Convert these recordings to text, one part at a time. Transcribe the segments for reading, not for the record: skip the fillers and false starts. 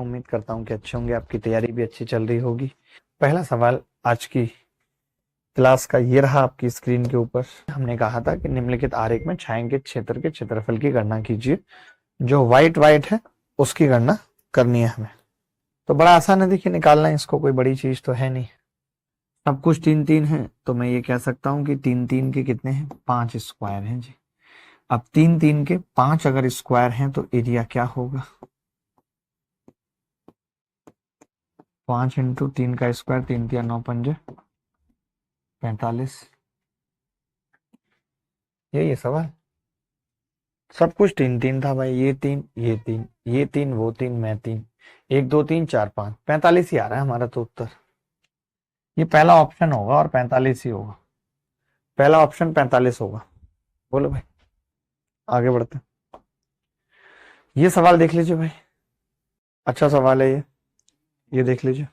उम्मीद करता हूँ कि अच्छे होंगे, आपकी तैयारी भी अच्छी चल रही होगी। पहला सवाल आज की क्लास का ये रहा आपकी स्क्रीन के ऊपर। हमने कहा था कि निम्नलिखित आरेख में छायांकित क्षेत्र के क्षेत्रफल की गणना कीजिए। जो व्हाइट है उसकी गणना करनी है हमें। तो बड़ा आसान है, देखिए निकालना है इसको, कोई बड़ी चीज तो है नहीं। सब कुछ 3-3 है, तो मैं ये कह सकता हूँ कि 3-3 के कितने हैं, 5 स्क्वायर हैं जी। अब 3-3 के 5 अगर स्क्वायर हैं तो एरिया क्या होगा, 5 इंटू 3 का स्क्वायर, 3×3=9, 45। यही है सवाल। सब कुछ 3-3 था भाई, ये 3 ये 3 ये 3 वो 3 मैं 3, 1 2 3 4 5, 45 ही आ रहा है हमारा तो उत्तर। ये पहला ऑप्शन होगा और 45 ही होगा। पहला ऑप्शन 45 होगा। बोलो भाई, आगे बढ़ते हैं। ये सवाल देख लीजिए भाई, अच्छा सवाल है ये देख लीजिए।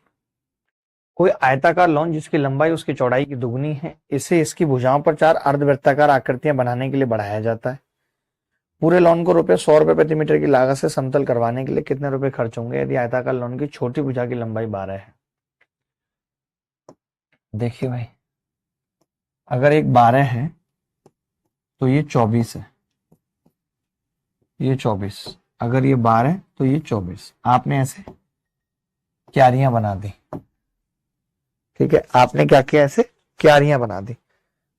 कोई आयताकार लॉन जिसकी लंबाई उसकी चौड़ाई की दुगनी है, इसे इसकी भुजाओं पर 4 अर्धवृत्ताकार आकृतियां बनाने के लिए बढ़ाया जाता है। पूरे लॉन को ₹100 प्रति मीटर की लागत से समतल करवाने के लिए कितने रुपए खर्च होंगे यदि आयताकार लॉन की छोटी भुजा की लंबाई 12 है। देखिए भाई, अगर एक 12 है तो ये 24 है, ये 24, अगर ये 12 है तो ये 24। आपने ऐसे क्यारियां बना दी, ठीक है, आपने क्या किया, ऐसे क्यारियां बना दी।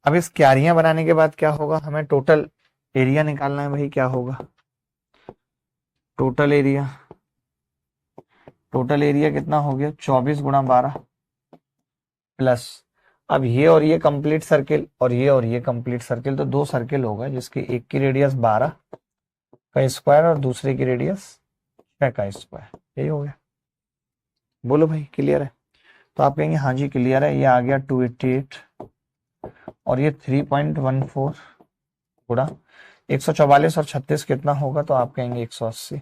अब इस क्यारियां बनाने के बाद क्या होगा, हमें टोटल एरिया निकालना है भाई। क्या होगा टोटल एरिया, टोटल एरिया कितना हो गया, 24 गुणा 12 प्लस, अब ये और ये कंप्लीट सर्किल और ये कंप्लीट सर्किल, तो 2 सर्किल होगा जिसकी एक की रेडियस 12 का स्क्वायर और दूसरे की रेडियस 6 का स्क्वायर। यही हो गया। बोलो भाई क्लियर है, तो आप कहेंगे हाँ जी क्लियर है। ये आ गया 288 और ये 3.14 गुणा 144 और 36 कितना होगा, तो आप कहेंगे 180।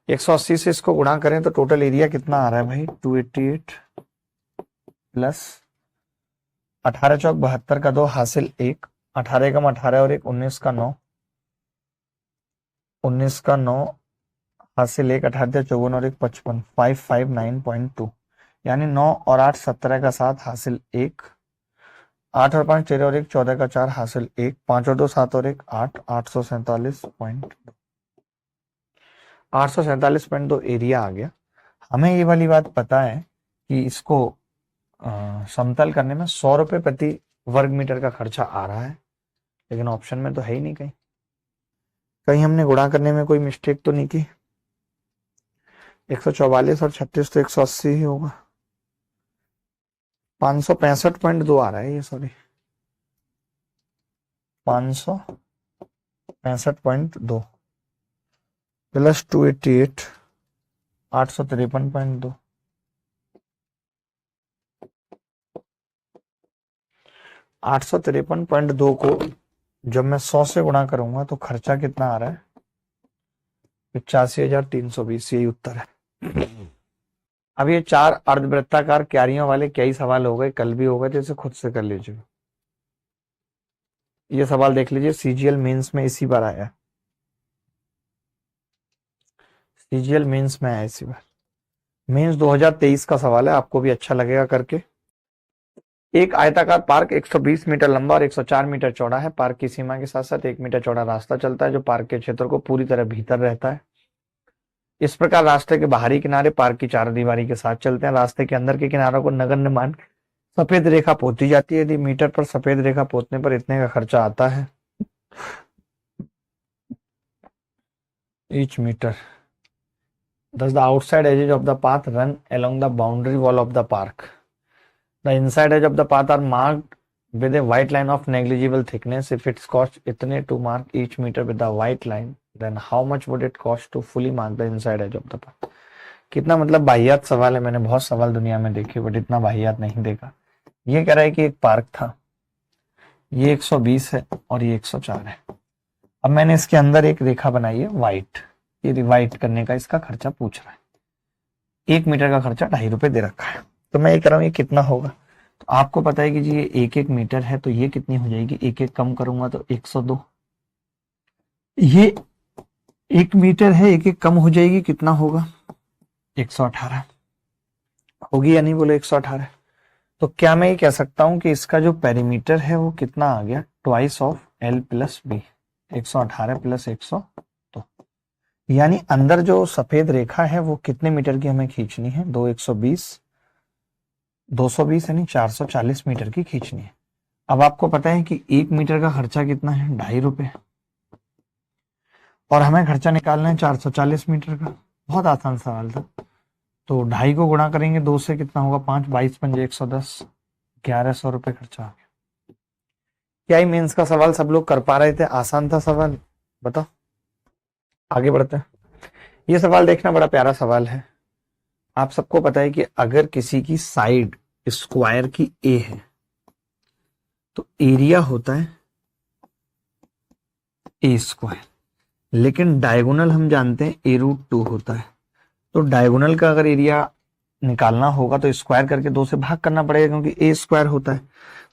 180 से इसको गुणा करें तो टोटल एरिया कितना आ रहा है भाई, 288 प्लस 18 चौक 72 का 2 हासिल 1, 18 कम 18 और 1 19 का 9, 19 का 9 हासिल 1, 18 54 और 1 55, 559.2, यानी 9 और 8 17 का 7 हासिल 1, 8 और 5 13 और 1 14 का 4 हासिल 1, 5 और 2 7 और 1 8, 847.2, 847.2 एरिया आ गया। हमें ये वाली बात पता है कि इसको समतल करने में ₹100 प्रति वर्ग मीटर का खर्चा आ रहा है, लेकिन ऑप्शन में तो है ही नहीं। कहीं कहीं हमने गुणा करने में कोई मिस्टेक तो नहीं की। 144 और 36 तो 180 ही होगा। 565.2 आ रहा है ये, सॉरी 565.2 प्लस 288 853.2, 853.2 को जब मैं 100 से गुणा करूंगा तो खर्चा कितना आ रहा है, 85,320। यही उत्तर है। अब ये 4 अर्धवृत्ताकार क्यारियों वाले कई सवाल हो गए, कल भी हो गए, तो इसे खुद से कर लीजिए। ये सवाल देख लीजिए, सीजीएल मेंस में इसी बार आया, सीजीएल मेंस में आया इसी बार। मेंस 2023 का सवाल है, आपको भी अच्छा लगेगा करके। एक आयताकार पार्क 120 मीटर लंबा और 104 मीटर चौड़ा है। पार्क की सीमा के साथ साथ 1 मीटर चौड़ा रास्ता चलता है जो पार्क के क्षेत्र को पूरी तरह भीतर रहता है। इस प्रकार रास्ते के बाहरी किनारे पार्क की चारदीवारी के साथ चलते हैं। रास्ते के अंदर के किनारों को नगण्य मान सफेद रेखा पोती जाती है। यदि मीटर पर सफेद रेखा पोतने पर इतने का खर्चा आता है, each meter. Thus the outside edges of the path run along the boundary wall of the park. The inside edge of the path are marked with a white line of negligible thickness. If it costs इतने to mark each meter with the white line, then how much would it cost to fully mark the inside edge of the path? कितना मतलब वाहियात सवाल है। मैंने बहुत सवाल दुनिया में देखे बट इतना वाहियात नहीं देखा। ये कह रहा है कि एक पार्क था, ये 120 है और ये 104 है। अब मैंने इसके अंदर एक रेखा बनाई है व्हाइट, ये रिवाइट करने का इसका खर्चा पूछ रहा है। 1 मीटर का खर्चा ₹2.5 दे रखा है, तो मैं ये कह रहा हूँ ये कितना होगा। तो आपको पता है कि जी ये 1-1 मीटर है, तो ये कितनी हो जाएगी, 1-1 कम करूंगा तो 102। ये 1 मीटर है, एक एक कम हो जाएगी, कितना होगा? 118 होगी या नहीं, बोले 118। तो क्या मैं ये कह सकता हूं कि इसका जो पेरीमीटर है वो कितना आ गया? Twice of L plus B, 118 plus 100। तो यानी अंदर जो सफेद रेखा है वो कितने मीटर की हमें खींचनी है? 220 यानी 440 मीटर की खींचनी है। अब आपको पता है कि 1 मीटर का खर्चा कितना है? 2.5 रुपए। और हमें खर्चा निकालना है 440 मीटर का। बहुत आसान सवाल था। तो 2.5 को गुणा करेंगे 2 से, कितना होगा? 5, 22 पंजे 110, 1100 रुपये खर्चा आ गया। क्या ही मेंस का सवाल सब लोग कर पा रहे थे? आसान था सवाल, बताओ। आगे बढ़ते हैं। ये सवाल देखना, बड़ा प्यारा सवाल है। आप सबको पता है कि अगर किसी की साइड स्क्वायर की ए है तो एरिया होता है ए स्क्वायर, लेकिन डायगोनल हम जानते हैं a√2 होता है। तो डायगोनल का अगर एरिया निकालना होगा तो स्क्वायर करके 2 से भाग करना पड़ेगा, क्योंकि ए स्क्वायर होता है।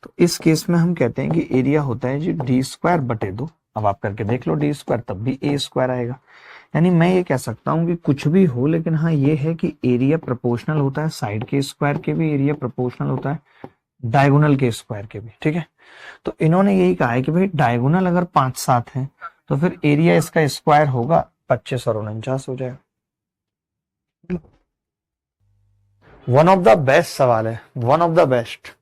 तो इस केस में हम कहते हैं कि एरिया होता है जी d²/2। अब आप करके देख लो d², तब भी a स्क्वायर आएगा। यानी मैं ये कह सकता हूं कि कुछ भी हो, लेकिन हाँ ये है कि एरिया प्रोपोर्शनल होता है साइड के स्क्वायर के भी, एरिया प्रोपोर्शनल होता है डायगोनल के स्क्वायर के भी। ठीक है, तो इन्होंने यही कहा है कि भाई डायगोनल अगर 5, 7 है तो फिर एरिया इसका स्क्वायर होगा 25 और 49 हो जाएगा। वन ऑफ द बेस्ट सवाल है, वन ऑफ द बेस्ट।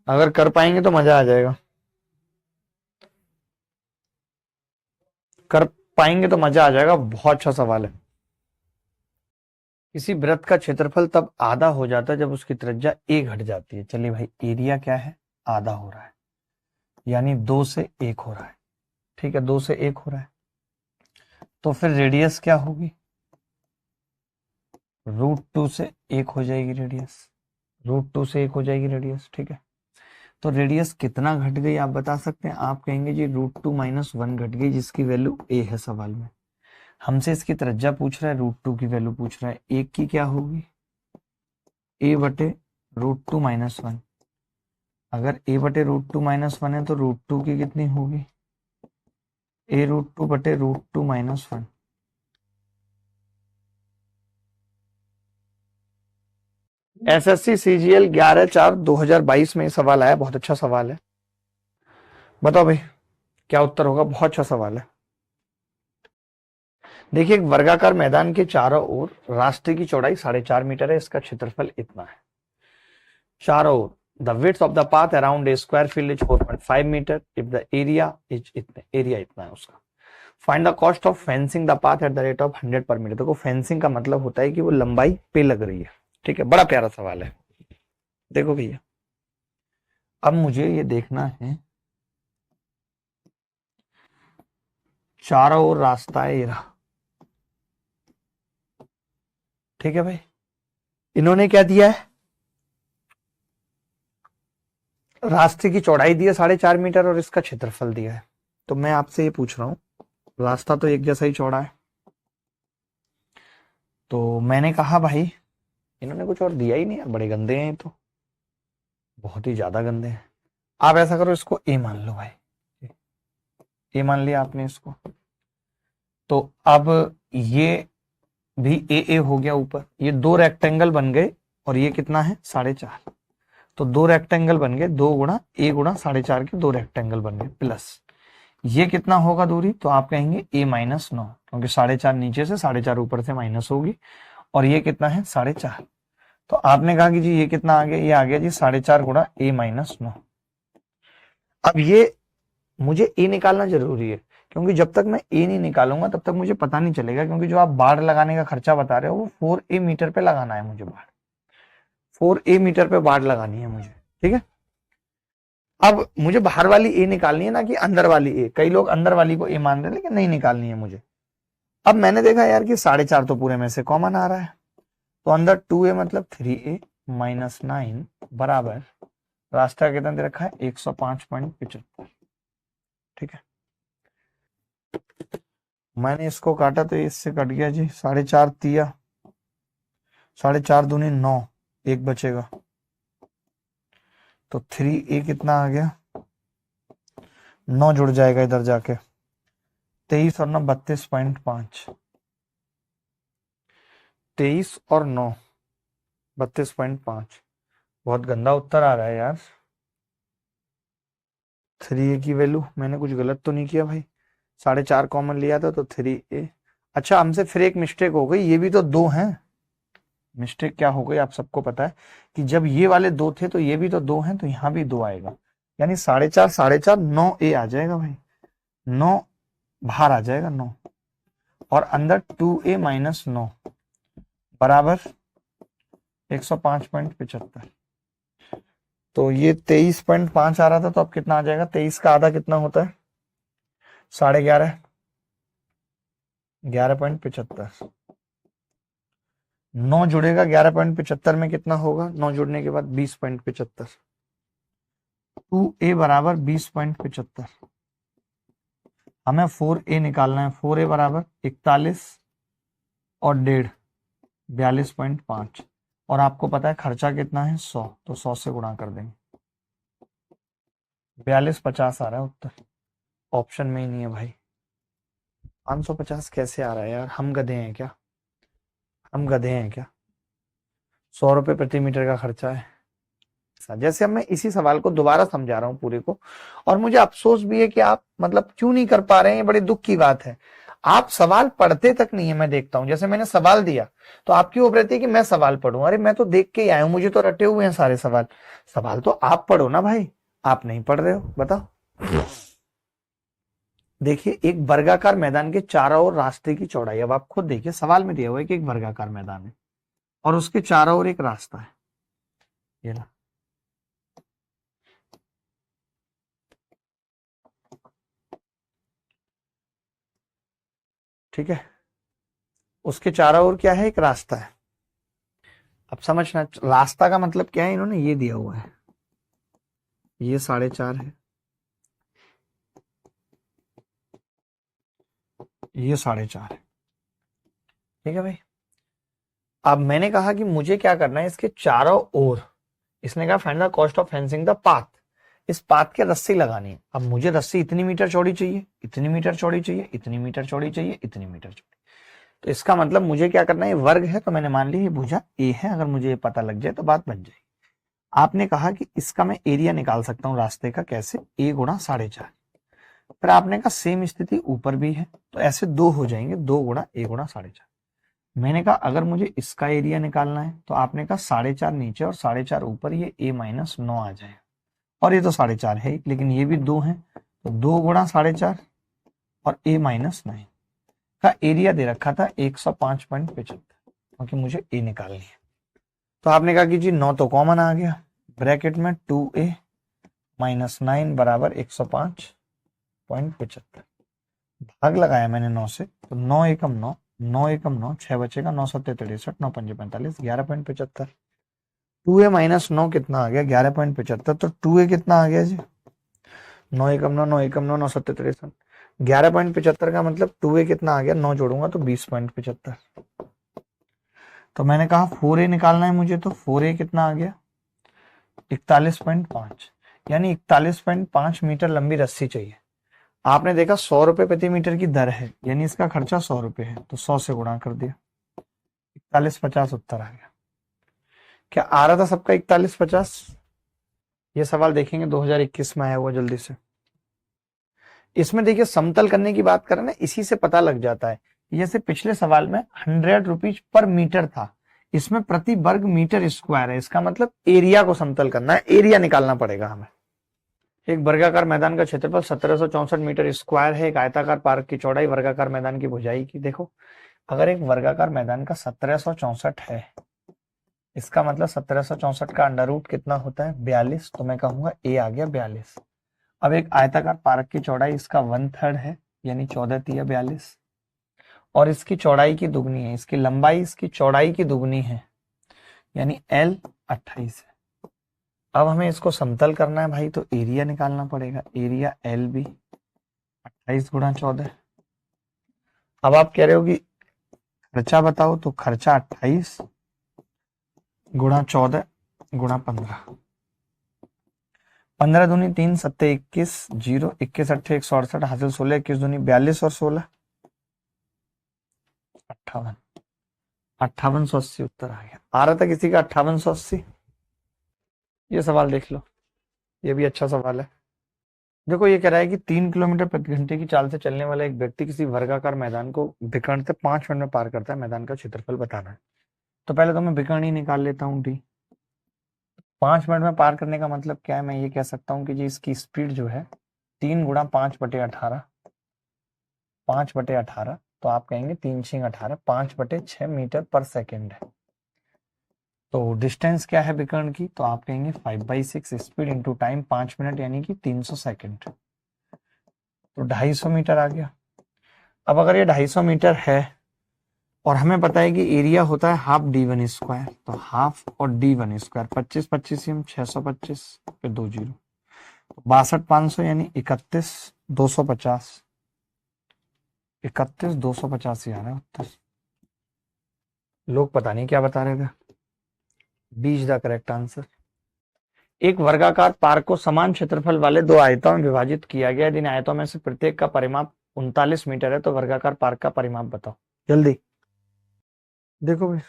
अगर कर पाएंगे तो मजा आ जाएगा, कर पाएंगे तो मजा आ जाएगा। बहुत अच्छा सवाल है। किसी वृत्त का क्षेत्रफल तब आधा हो जाता है जब उसकी त्रिज्या a घट जाती है। चलिए भाई, एरिया क्या है? आधा हो रहा है, यानी 2 से 1 हो रहा है। ठीक है, 2 से 1 हो रहा है। तो फिर रेडियस क्या होगी? √2 से 1 हो जाएगी रेडियस, √2 से 1 हो जाएगी रेडियस। ठीक है, तो रेडियस कितना घट गई आप बता सकते हैं? आप कहेंगे जी √2 - 1 घट गई, जिसकी वैल्यू a है सवाल में। हमसे इसकी त्रिज्या पूछ रहा है, √2 की वैल्यू पूछ रहा है। 1 की क्या होगी? a/√2 - 1। अगर a/√2 - 1 है तो √2 की कितनी होगी? a√2/√2 - 1। एसएससी सीजीएल 11/4/2022 में सवाल आया, बहुत अच्छा सवाल है। बताओ भाई क्या उत्तर होगा? बहुत अच्छा सवाल है। देखिए, एक वर्गाकार मैदान के चारों ओर रास्ते की चौड़ाई 4.5 मीटर है, इसका क्षेत्रफल इतना है। चारों ओर the width of the path around a square field is 4.5 meter if the area is इतने, एरिया इतना है उसका। Find the cost of fencing the path at the rate of 100 पर मीटर। देखो, फेंसिंग का मतलब होता है कि वो लंबाई पे लग रही है। ठीक है, बड़ा प्यारा सवाल है। देखो भैया, अब मुझे ये देखना है, चारों ओर रास्ता है ये रहा। ठीक है भाई, इन्होंने क्या दिया है? रास्ते की चौड़ाई दी है 4.5 मीटर और इसका क्षेत्रफल दिया है। तो मैं आपसे ये पूछ रहा हूं, रास्ता तो एक जैसा ही चौड़ा है, तो मैंने कहा भाई इन्होंने कुछ और दिया ही नहीं यार, बड़े गंदे हैं तो, बहुत ही ज्यादा गंदे हैं। आप ऐसा करो, इसको ए मान लो भाई, ए मान लिया आपने इसको। तो अब ये भी ए हो गया ऊपर, ये 2 रेक्टेंगल बन गए और ये कितना है? 4.5। तो 2 रेक्टेंगल बन गए, 2 गुणा ए गुणा 4.5 के 2 रेक्टेंगल बन गए, प्लस ये कितना होगा दूरी? तो आप कहेंगे a-9, क्योंकि 4.5 नीचे से 4.5 ऊपर से माइनस होगी, और ये कितना है? 4.5। तो आपने कहा कि जी ये कितना आ गया? ये आ गया जी 4.5 गुणा a-9। अब ये मुझे ए निकालना जरूरी है, क्योंकि जब तक मैं ए नहीं निकालूंगा तब तक मुझे पता नहीं चलेगा, क्योंकि जो आप बाढ़ लगाने का खर्चा बता रहे हो वो 4a मीटर पे लगाना है मुझे। बाढ़ 4a मीटर पे बाढ़ लगानी है मुझे। ठीक है, अब मुझे बाहर वाली ए निकालनी है, ना कि अंदर वाली ए। कई लोग अंदर वाली को ए मान रहे हैं, लेकिन नहीं निकालनी है मुझे। अब मैंने देखा यार कि 4.5 तो पूरे में से कॉमन आ रहा है, तो अंदर 2a मतलब 3a - 9 बराबर रास्ता कितना दे रखा है? 105.75। ठीक है, मैंने इसको काटा तो इससे कट गया जी 4.5 तिया 4.5 दूनी 9, एक बचेगा, तो 3a कितना आ गया? 9 जुड़ जाएगा इधर जाके, 23 और 9 32.5, 23 और 9 32.5। बहुत गंदा उत्तर आ रहा है यार। 3a की वैल्यू, मैंने कुछ गलत तो नहीं किया भाई? 4.5 कॉमन लिया था तो 3a। अच्छा, हमसे फिर एक मिस्टेक हो गई, ये भी तो 2 हैं। मिस्टेक क्या हो गई आप सबको पता है कि जब ये वाले 2 थे तो ये भी तो 2 हैं, तो यहाँ भी 2 आएगा, यानी 4.5 4.5 9a आ जाएगा भाई। 9 बाहर आ जाएगा 9, और अंदर 2a माइनस 9 बराबर 105.75। तो ये 23.5 आ रहा था, तो अब कितना आ जाएगा? 23 का आधा कितना होता है? 11.5, 11.75। 9 जुड़ेगा 11.75 में, कितना होगा 9 जुड़ने के बाद? 20.75। 2a बराबर 20.75। हमें 4a निकालना है। 4a बराबर 41 और 1.5 42.5, और आपको पता है खर्चा कितना है? 100, तो 100 से गुणा कर देंगे। 4250 आ रहा है उत्तर, ऑप्शन में ही नहीं है भाई। 550 कैसे आ रहा है यार? हम गधे हैं क्या? हम गधे हैं क्या? 100 रुपए प्रति मीटर का खर्चा है। जैसे अब मैं इसी सवाल को दोबारा समझा रहा हूँ पूरे को, और मुझे अफसोस भी है कि आप मतलब क्यों नहीं कर पा रहे हैं, ये बड़े दुख की बात है। आप सवाल पढ़ते तक नहीं है, मैं देखता हूं। जैसे मैंने सवाल दिया तो आपकी वो रहती है कि मैं सवाल पढ़ूं। अरे मैं तो देख के ही आया हूं, मुझे तो रटे हुए हैं सारे सवाल। सवाल तो आप पढ़ो ना भाई, आप नहीं पढ़ रहे हो, बताओ। देखिए, एक वर्गाकार मैदान के चारों ओर रास्ते की चौड़ाई, अब आप खुद देखिए, सवाल में दिया हुआ है कि एक वर्गाकार मैदान है और उसके चारों ओर एक रास्ता है, ये ना। ठीक है, उसके चारों ओर क्या है? एक रास्ता है। अब समझना, रास्ता का मतलब क्या है, इन्होंने ये दिया हुआ है, ये 4.5 है, ये 4.5 है। ठीक है भाई। अब मैंने कहा कि मुझे क्या करना है, इसके चारों ओर, इसने कहा find the cost of fencing the path. इस पाथ के रस्सी लगानी है। अब मुझे रस्सी इतनी मीटर चौड़ी चाहिए, इतनी मीटर चौड़ी चाहिए, इतनी मीटर चौड़ी चाहिए, इतनी मीटर चौड़ी। तो इसका मतलब मुझे क्या करना है, वर्ग है तो मैंने मान लिया ये भुजा ए है। अगर मुझे ये पता लग जाए तो बात बन जाएगी। आपने कहा कि इसका मैं एरिया निकाल सकता हूं रास्ते का, कैसे? a गुणा 4.5। फिर आपने कहा सेम स्थिति ऊपर भी है, तो ऐसे 2 हो जाएंगे, 2 गुणा a गुणा 4.5। मैंने कहा अगर मुझे इसका एरिया निकालना है, तो आपने कहा 4.5 नीचे और 4.5 ऊपर, ये a माइनस 9 आ जाए। और ये तो 4.5 है, लेकिन ये भी 2 है, तो 2 गुणा 4.5 और a माइनस 9 का एरिया दे रखा था 105.75, क्योंकि मुझे a निकालनी है। तो आपने कहा कि जी 9 तो कॉमन आ गया, ब्रैकेट में 2a माइनस 9 बराबर 105.75। भाग लगाया मैंने 9 से, तो 9 एकम 9, 9 एकम 9, 6 बचेगा, 9 7 63, 9 5 45, 11.75। 2a माइनस 9 कितना आ गया? 11.75। तो 2a कितना आ गया जी? 9 एकम 9, 9 एकम 9, 9 7 63, 11.75 का मतलब 2a कितना आ गया? 9 जोड़ूंगा तो 20.75। तो मैंने कहा 4a निकालना है मुझे, तो 4a कितना आ गया? 41.5, यानी 41.5 मीटर लंबी रस्सी चाहिए। आपने देखा 100 रुपए प्रति मीटर की दर है, यानी इसका खर्चा 100 रुपए है, तो 100 से गुणा कर दिया, 4150 उत्तर आ गया। क्या आ रहा था सबका 4150? ये सवाल देखेंगे 2021 में आया हुआ, जल्दी से। इसमें देखिए समतल करने की बात करें ना, इसी से पता लग जाता है। जैसे पिछले सवाल में 100 रुपीज पर मीटर था, इसमें प्रति वर्ग मीटर स्क्वायर है। इसका मतलब एरिया को समतल करना है, एरिया निकालना पड़ेगा हमें। एक वर्गाकार मैदान का क्षेत्रफल 1764 मीटर स्क्वायर है। एक आयताकार पार्क की चौड़ाई वर्गाकार मैदान की भुजाई की। देखो, अगर एक वर्गाकार मैदान का 1764 है, इसका मतलब 1764 का अंडर रूट कितना होता है? 42। तो मैं कहूंगा ए आ गया 42। अब एक आयताकार पार्क की चौड़ाई इसका 1/3 है, यानी 14 तिया 42, और इसकी चौड़ाई की दुगनी है, इसकी लंबाई इसकी चौड़ाई की दुगनी है, यानी L 28 है। अब हमें इसको समतल करना है भाई, तो एरिया निकालना पड़ेगा। एरिया एल बी 28 गुणा 14। अब आप कह रहे हो कि खर्चा बताओ, तो खर्चा 28 गुणा 14 गुणा 15। 15 दूनी 3, 7 21, 0 21 8 168, हासिल 16, 21 दूनी 42 और 16 58, 5880 उत्तर आ गया। आ रहा था किसी का 5880? ये सवाल देख लो, ये भी अच्छा सवाल है। देखो ये कह रहा है कि 3 किलोमीटर प्रति घंटे की चाल से चलने वाला एक व्यक्ति किसी वर्गाकार मैदान को विकर्ण से 5 मिनट में पार करता है, मैदान का क्षेत्रफल बताना है। तो पहले तो मैं विकर्ण ही निकाल लेता हूँ डी। 5 मिनट में पार करने का मतलब क्या है, मैं ये कह सकता हूँ कि जी इसकी स्पीड जो है 3 गुणा 5/18, 5/18, तो आप कहेंगे 3×18, 5/6 मीटर पर सेकेंड है। तो डिस्टेंस क्या है विकर्ण की, तो आप कहेंगे 5/6, स्पीड इंटू टाइम 5 मिनट यानी कि 300 सेकेंड, तो 250 मीटर आ गया। अब अगर ये 250 मीटर है और हमें पता है कि एरिया होता है हाफ d1 स्क्वायर, तो हाफ और d1 स्क्वायर 25 25 625 फिर 2 0, 62 500 यानी 31 250, 31 250 ही आ रहा है उत्तर। लोग पता नहीं क्या बता रहे थे। B is the correct answer. एक वर्गाकार पार्क को समान क्षेत्रफल वाले 2 आयतों में विभाजित किया गया। इन आयतों में से प्रत्येक का परिमाप 39 मीटर है, तो वर्गाकार पार्क का परिमाप बताओ जल्दी। देखो भाई,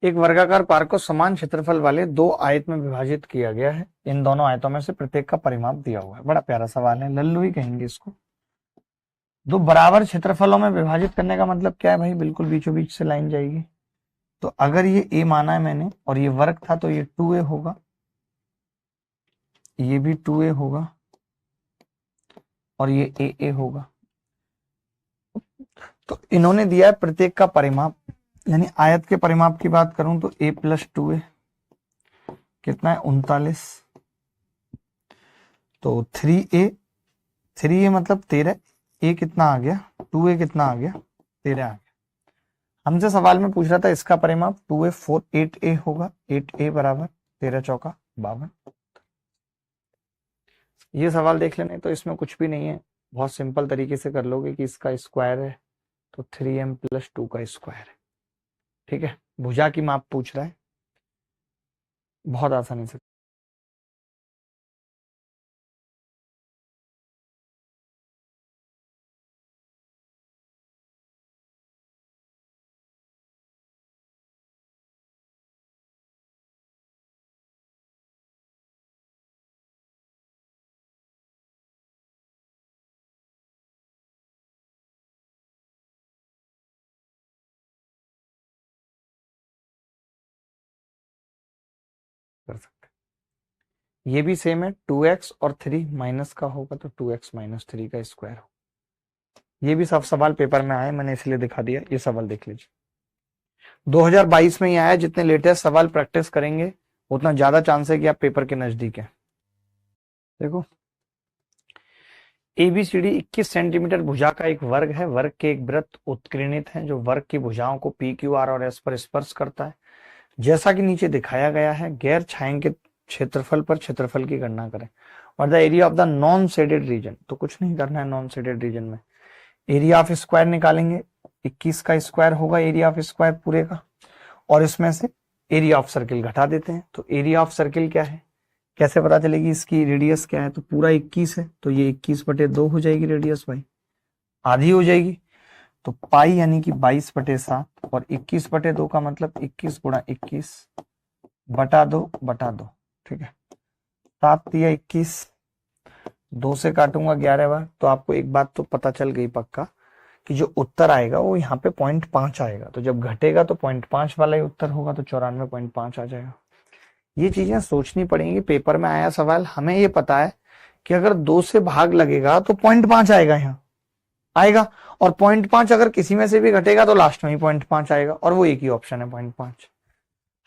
एक वर्गाकार पार्क को समान क्षेत्रफल वाले 2 आयत में विभाजित किया गया है। इन दोनों आयतों में से प्रत्येक का परिमाप दिया हुआ है। बड़ा प्यारा सवाल है, लल्लू ही कहेंगे इसको। 2 बराबर क्षेत्रफलों में विभाजित करने का मतलब क्या है भाई, बिल्कुल बीचों बीच से लाइन जाएगी। तो अगर ये a माना है मैंने और ये वर्ग था, तो ये 2a होगा, ये भी 2a होगा और ये a होगा। तो इन्होंने दिया है प्रत्येक का परिमाप, यानी आयत के परिमाप की बात करूं तो a + 2a कितना है 39, तो 3a मतलब 13, a कितना आ गया 2a कितना आ गया 13 आ गया। हमसे सवाल में पूछ रहा था इसका परिमाप 2a 4 8a होगा, 8a बराबर 13 चौका 52। ये सवाल देख लेने, तो इसमें कुछ भी नहीं है, बहुत सिंपल तरीके से कर लोगे कि इसका स्क्वायर है तो 3m + 2 का स्क्वायर है। ठीक है, भुजा की माप पूछ रहा है, बहुत आसानी से। कर सकते, ये भी सेम है, 2x और 3 माइनस का होगा तो 2x - 3 का स्क्वायर हो। ये भी सब सवाल पेपर में आए, मैंने इसलिए दिखा दिया। ये सवाल देख लीजिए, 2022 में ही आया। जितने लेटेस्ट सवाल प्रैक्टिस करेंगे उतना ज्यादा चांस है कि आप पेपर के नजदीक है। देखो, ABCD 21 सेंटीमीटर भुजा का एक वर्ग है। वर्ग के एक वृत्त उत्कीर्णित है जो वर्ग की भुजाओं को PQR और S पर स्पर्श करता है, जैसा कि नीचे दिखाया गया है। गैर छायांकित क्षेत्रफल पर क्षेत्रफल की गणना करें और the area of the non shaded region. तो कुछ नहीं करना है, नॉन शेडेड रीजन में एरिया ऑफ स्क्वायर निकालेंगे, 21 का स्क्वायर होगा एरिया ऑफ स्क्वायर पूरे का, और इसमें से एरिया ऑफ सर्किल घटा देते हैं। तो एरिया ऑफ सर्किल क्या है, कैसे पता चलेगी, इसकी रेडियस क्या है, तो पूरा 21 है, तो ये 21/2 हो जाएगी रेडियस भाई, आधी हो जाएगी। तो पाई यानी कि 22/7, और 21/2 का मतलब 21 × 21 बटा 2/2। ठीक है, 7 × 21, 2 से काटूंगा 11 बार, तो आपको एक बात तो पता चल गई पक्का कि जो उत्तर आएगा वो यहाँ पे 0.5 आएगा। तो जब घटेगा तो 0.5 वाला ही उत्तर होगा, तो 94.5 आ जाएगा। ये चीजें सोचनी पड़ेंगी। पेपर में आया सवाल, हमें ये पता है कि अगर 2 से भाग लगेगा तो 0.5 आएगा, यहाँ आएगा, और 0.5 अगर किसी में से भी घटेगा तो लास्ट में ही 0.5 आएगा, और वो एक ही ऑप्शन है 0.5।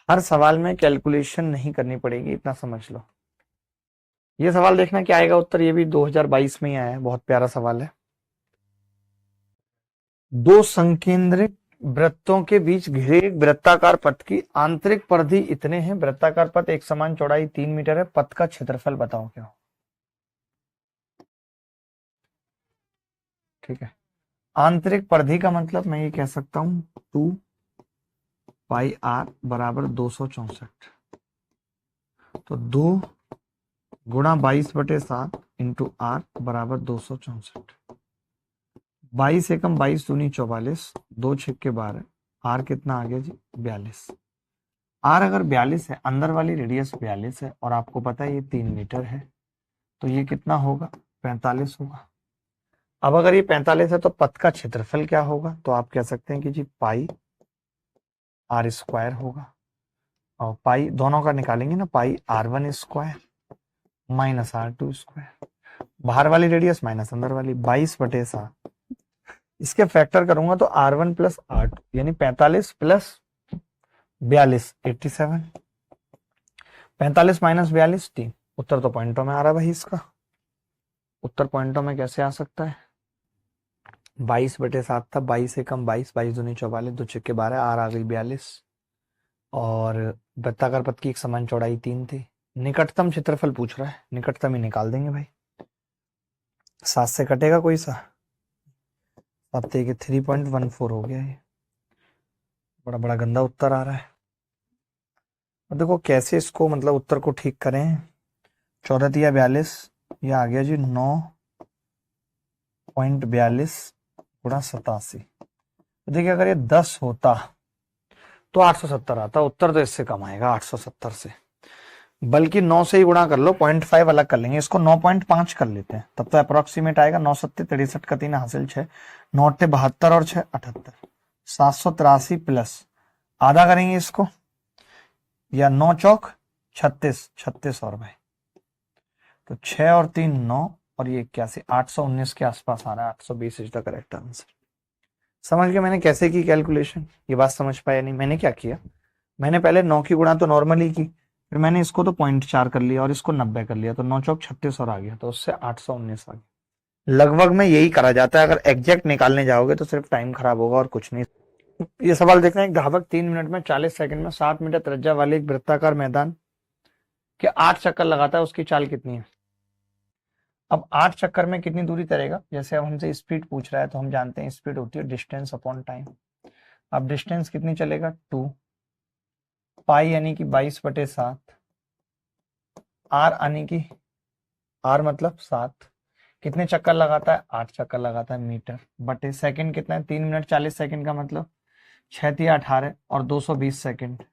हर सवाल में कैलकुलेशन नहीं करनी पड़ेगी, इतना समझ लो। ये सवाल देखना क्या आएगा उत्तर, ये भी 2022 में ही आया है, बहुत प्यारा सवाल है। 2 संकेंद्रित वृत्तों के बीच घिरे एक वृत्ताकार पथ की आंतरिक परिधि इतने हैं। वृत्ताकार पथ एक समान चौड़ाई 3 मीटर है। पथ का क्षेत्रफल बताओ क्या हो। ठीक है, आंतरिक परिधि का मतलब मैं ये कह सकता हूं 2πr = 264। तो 2 गुणा 22/7 इंटू आर बराबर 264। 22 एकम 22 दूनी 44, 2 छक्के 12, आर कितना आ गया जी 42। आर अगर 42 है, अंदर वाली रेडियस 42 है और आपको पता है ये 3 मीटर है, तो ये कितना होगा 45 होगा। अब अगर ये 45 है तो पथ का क्षेत्रफल क्या होगा, तो आप कह सकते हैं कि जी पाई आर स्क्वायर होगा, और पाई दोनों का निकालेंगे ना, पाई R1 square minus R2 square, बाहर वाली रेडियस माइनस अंदर वाली, 22/7। इसके फैक्टर करूंगा तो R1 प्लस R2 यानी 45 प्लस 42 87, 45 माइनस 42 3। उत्तर तो पॉइंटों में आ रहा है भाई, इसका उत्तर पॉइंटों में कैसे आ सकता है, 22/7 था, 22 से कम 22, 22 दूनी 44, 2 छक्के 12, आर आ गई 42, और वृत्ताकार पथ की एक समान चौड़ाई 3 थी। निकटतम क्षेत्रफल पूछ रहा है, निकटतम ही निकाल देंगे भाई, 7 से कटेगा कोई सा, अब देखिए 3.14 हो गया, ये बड़ा बड़ा गंदा उत्तर आ रहा है। और देखो कैसे इसको मतलब उत्तर को ठीक करें, 14 या 42, ये आ गया जी 9.42 गुणा 87। देखिए अगर ये 10 होता तो 870 आता, उत्तर तो इससे कम आएगा 870 से, बल्कि 9 से ही गुणा कर लो, 0.5 अलग कर लेंगे, इसको 9.5 कर लेते हैं, तब तो अप्रोक्सीमेट आएगा। 9 सत्ते 63 का 3 हासिल 6, 9 अट्ठे 72 और 6 78, 783 प्लस आधा करेंगे इसको, या 9 चौक 36, 36 और भाई, तो 6 और 3 9, और ये 81, 819 के आसपास आ रहा है, 820 इज द करेक्ट आंसर। समझ गया मैंने कैसे की कैलकुलेशन, ये बात समझ पाया नहीं। मैंने क्या किया, मैंने पहले 9 की गुणा तो नॉर्मली की, फिर मैंने इसको तो 0.4 कर लिया और इसको 90 कर लिया, तो 9 चौक 36 और आ गया, तो उससे 819 आ गया। लगभग में यही करा जाता है, अगर एग्जैक्ट निकालने जाओगे तो सिर्फ टाइम खराब होगा और कुछ नहीं। ये सवाल देखना है, एक धावक 3 मिनट में 40 सेकंड में 7 मीटर त्रिज्या वाले एक वृत्ताकार मैदान के 8 चक्कर लगाता है, उसकी चाल कितनी है। अब 8 चक्कर में कितनी दूरी तैरेगा, जैसे अब हमसे स्पीड पूछ रहा है तो हम जानते हैं स्पीड होती है डिस्टेंस अपॉन टाइम। अब डिस्टेंस कितनी चलेगा 2 पाई यानी कि 22/7, आर यानी कि आर मतलब 7, कितने चक्कर लगाता है 8 चक्कर लगाता है, मीटर बटे सेकंड कितना है 3 मिनट 40 सेकंड का मतलब 6 तिया 18 और 220 सेकंड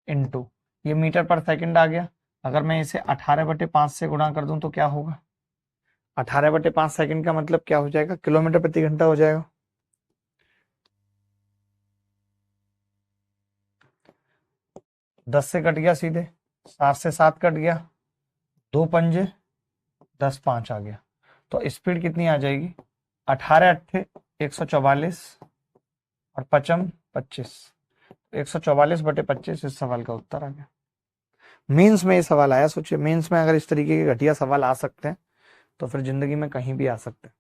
इनटू ये मीटर पर सेकंड आ गया। अगर मैं इसे 18/5 से गुणा कर दूं तो क्या होगा, 18/5 सेकंड का मतलब क्या हो जाएगा, किलोमीटर प्रति घंटा हो जाएगा। दस से कट गया सीधे, 7 से 7 कट गया, 2 पंजे 10 5 आ गया, तो स्पीड कितनी आ जाएगी 18 अट्ठे 144 और पचम 25, 144/25 इस सवाल का उत्तर आ गया। मेंस में ये सवाल आया, सोचिए मेंस में अगर इस तरीके के घटिया सवाल आ सकते हैं तो फिर जिंदगी में कहीं भी आ सकते हैं।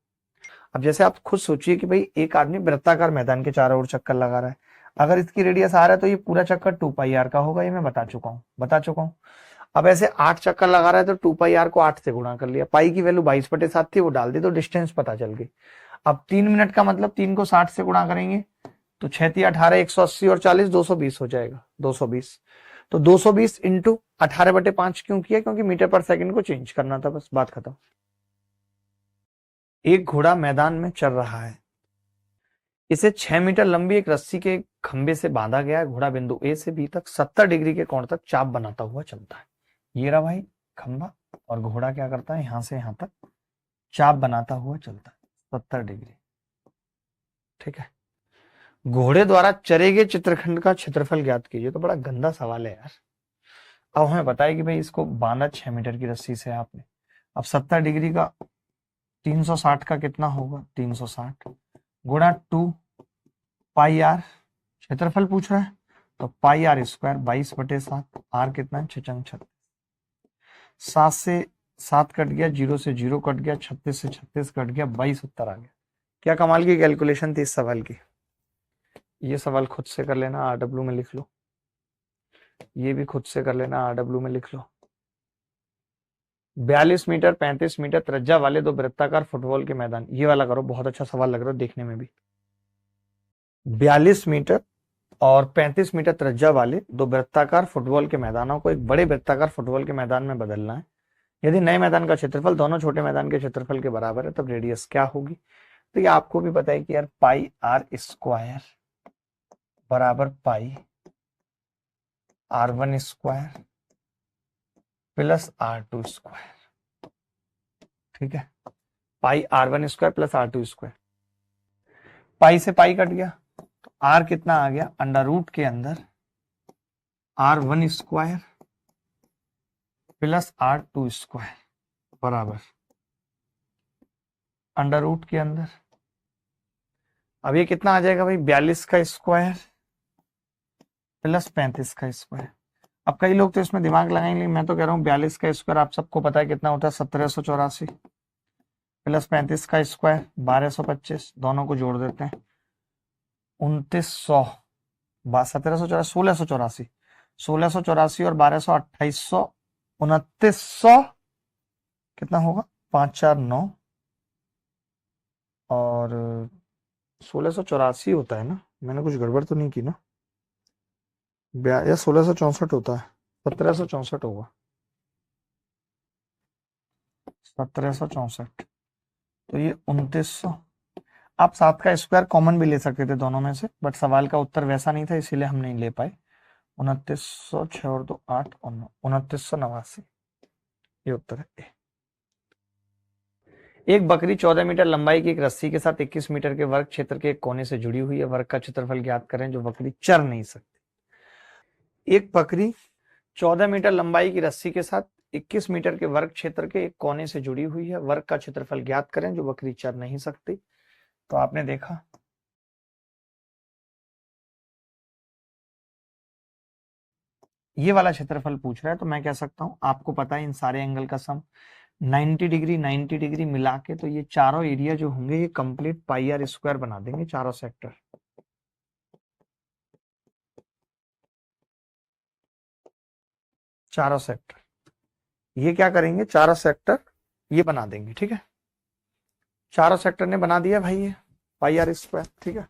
अब जैसे आप खुद सोचिए कि भाई एक आदमी वृत्ताकार मैदान के चारों ओर चक्कर लगा रहा है, अगर इसकी रेडियस आ रहा है तो ये पूरा चक्कर 2πr का होगा, ये मैं बता चुका हूँ। अब ऐसे 8 चक्कर लगा रहा है तो 2πr को 8 से गुणा कर लिया, पाई की वैल्यू 22/7 थी, वो डाल दी तो डिस्टेंस पता चल गई। अब 3 मिनट का मतलब 3 को 60 से गुणा करेंगे तो 6 तिया 18 180 और 40 220 हो जाएगा, 220, तो 220 इंटू 18/5 क्यों किया, क्योंकि मीटर पर सेकंड को चेंज करना था, बस बात खत्म। एक घोड़ा मैदान में चल रहा है, इसे 6 मीटर लंबी एक रस्सी के खंबे से बांधा गया है, घोड़ा बिंदु ए से बी तक 70 डिग्री के कोण तक चाप बनाता हुआ चलता है। ये रहा भाई खंबा, और घोड़ा क्या करता है यहां से यहां तक चाप बनाता हुआ चलता है 70 डिग्री, ठीक है। घोड़े द्वारा चरे गए चित्रखंड का क्षेत्रफल ज्ञात कीजिए, तो बड़ा गंदा सवाल है यार। अब हमें बताया कि भाई इसको बांधा 6 मीटर की रस्सी से आपने, अब 70 डिग्री का 360 का कितना होगा 360 गुणा 2 पाई आर, क्षेत्रफल पूछ रहा है तो पाई आर स्क्वायर 22/7, आर कितना है 6×36, 7 से 7 कट गया, 0 से 0 कट गया, 36 से 36 कट गया, 22 उत्तर आ गया। क्या कमाल की कैलकुलेशन थी इस सवाल की। ये सवाल खुद से कर लेना, RW में लिख लो, ये भी खुद से कर लेना, RW में लिख लो। 42 मीटर 35 मीटर त्रिज्या वाले दो वृत्ताकार फुटबॉल के मैदान, ये वाला करो, बहुत अच्छा सवाल लग रहा है देखने में भी। 42 मीटर और 35 मीटर त्रिज्या वाले दो वृत्ताकार फुटबॉल के मैदानों को एक बड़े वृत्ताकार फुटबॉल के मैदान में बदलना है। यदि नए मैदान का क्षेत्रफल दोनों छोटे मैदान के क्षेत्रफल के बराबर है तब रेडियस क्या होगी? तो ये आपको भी पता है कि यार पाई आर स्क्वायर बराबर पाई R1 square plus R2 square. ठीक है, pi R1 square plus R2 square. Pi से पाई कट गया तो R कितना आ गया, अंडर रूट के अंदर R1 square plus R2 square बराबर अंडर रूट के अंदर। अब ये कितना आ जाएगा भाई, 42 का स्क्वायर प्लस 35 का स्क्वायर। अब कई लोग तो इसमें दिमाग लगाएंगे, मैं तो कह रहा हूँ 42 का स्क्वायर आप सबको पता है कितना होता है, 1784 प्लस 35 का स्क्वायर 1225, दोनों को जोड़ देते हैं 2900, 1784, 1684, 1684 और 1200 2800, 2900 कितना होगा, 549 और 1684 होता है ना, मैंने कुछ गड़बड़ तो नहीं की ना, या 1664 होता है, 1764 होगा, 1764। तो ये 2900, आप 7 का स्क्वायर कॉमन भी ले सकते थे दोनों में से, बट सवाल का उत्तर वैसा नहीं था इसीलिए हम नहीं ले पाए। 2900, 6 और 2 8 और 9, 2989 ये उत्तर है। एक बकरी 14 मीटर लंबाई की एक रस्सी के साथ 21 मीटर के वर्ग क्षेत्र के एक कोने से जुड़ी हुई है, वर्ग का क्षेत्रफल ज्ञात करें जो बकरी चर नहीं सकती। एक बकरी 14 मीटर लंबाई की रस्सी के साथ 21 मीटर के वर्ग क्षेत्र के एक कोने से जुड़ी हुई है, वर्ग का क्षेत्रफल ज्ञात करें जो बकरी चर नहीं सकती। तो आपने देखा ये वाला क्षेत्रफल पूछ रहा है, तो मैं कह सकता हूं आपको पता है इन सारे एंगल का सम 90 डिग्री 90 डिग्री मिला के, तो ये चारों एरिया जो होंगे ये कंप्लीट पाई आर स्क्वायर बना देंगे, चारों सेक्टर। चारों सेक्टर ये क्या करेंगे, चारों सेक्टर ये बना देंगे। ठीक है, चारों सेक्टर ने बना दिया भाई ये पाई आर स्क्वायर। ठीक है,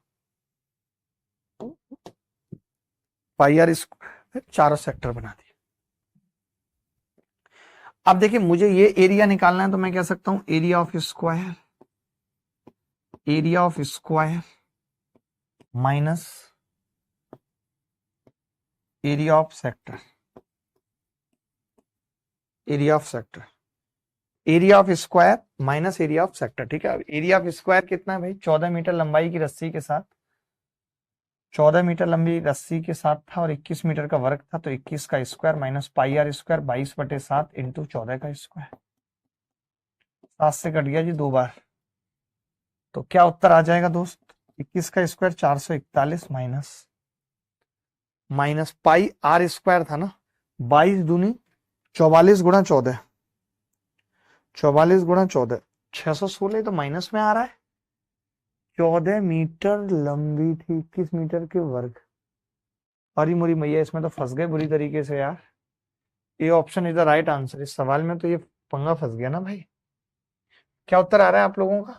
पाई आर स्क्वायर चारों सेक्टर बना दिया। अब देखिए मुझे ये एरिया निकालना है, तो मैं कह सकता हूं area of square, area of square minus area of sector, area of sector, area of square minus area of sector. ठीक है, अब एरिया ऑफ स्क्वायर कितना है भाई, 14 मीटर लंबाई की रस्सी के साथ, 14 मीटर लंबी रस्सी के साथ था और 21 मीटर का वर्ग था, तो 21 का square minus pi R square 22/7 into 14 का स्क्वायर। 7 से कट गया जी 2 बार, तो क्या उत्तर आ जाएगा दोस्त, 21 का square 441 minus pi R square था ना, 22 दूनी 44 गुणा 14, 44 गुणा 14 616, तो माइनस में आ रहा है। 14 मीटर लंबी थी 21 मीटर के वर्ग। अरे मुरी मैया इसमें तो फंस गए बुरी तरीके से यार, ये option is the right answer. इस सवाल में तो ये पंगा फंस गया ना भाई। क्या उत्तर आ रहा है आप लोगों का,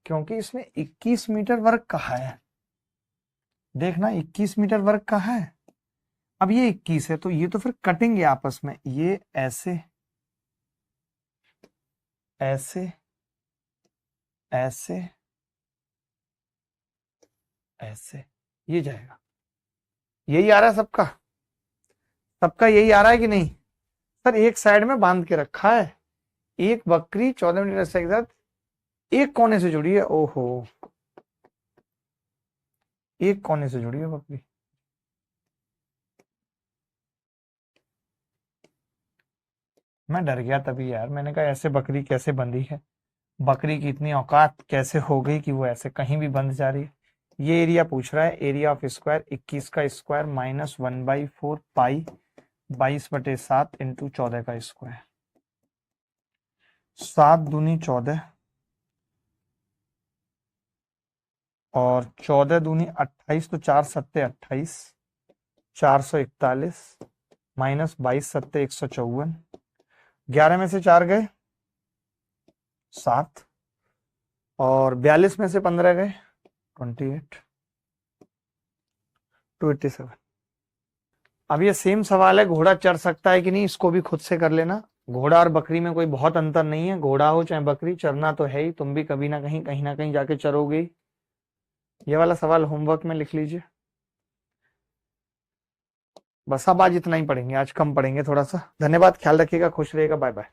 क्योंकि इसमें 21 मीटर वर्ग कहा है, देखना 21 मीटर वर्ग कहा है। अब ये 21 है तो ये तो फिर कटेंगे आपस में, ये ऐसे ऐसे ऐसे ऐसे, ये जाएगा। यही आ रहा है सबका, सबका यही आ रहा है कि नहीं सर, एक साइड में बांध के रखा है, एक बकरी 14 मीटर रस्सी के साथ एक कोने से जुड़ी है, ओहो एक कोने से जुड़ी है बकरी। मैं डर गया तभी यार, मैंने कहा ऐसे बकरी कैसे बंधी है, बकरी की इतनी औकात कैसे हो गई कि वो ऐसे कहीं भी बंध जा रही है। ये एरिया पूछ रहा है, एरिया ऑफ स्क्वायर 21 का स्क्वायर माइनस 1/4 पाई 22/7 इंटू 14 का स्क्वायर। 7 दूनी 14 और 14 दूनी 28, तो 4 सत्ते 28, 441 माइनस 22 सत्ते 154, 11 में से 4 गए 7 और 42 में से 15 गए 28, 287। अब ये सेम सवाल है, घोड़ा चर सकता है कि नहीं, इसको भी खुद से कर लेना। घोड़ा और बकरी में कोई बहुत अंतर नहीं है, घोड़ा हो चाहे बकरी, चरना तो है ही, तुम भी कभी ना कहीं जाके चरोगे ही। ये वाला सवाल होमवर्क में लिख लीजिए। बस अब आज इतना ही पढ़ेंगे, आज कम पढ़ेंगे थोड़ा सा। धन्यवाद, ख्याल रखिएगा, खुश रहिएगा, बाय बाय।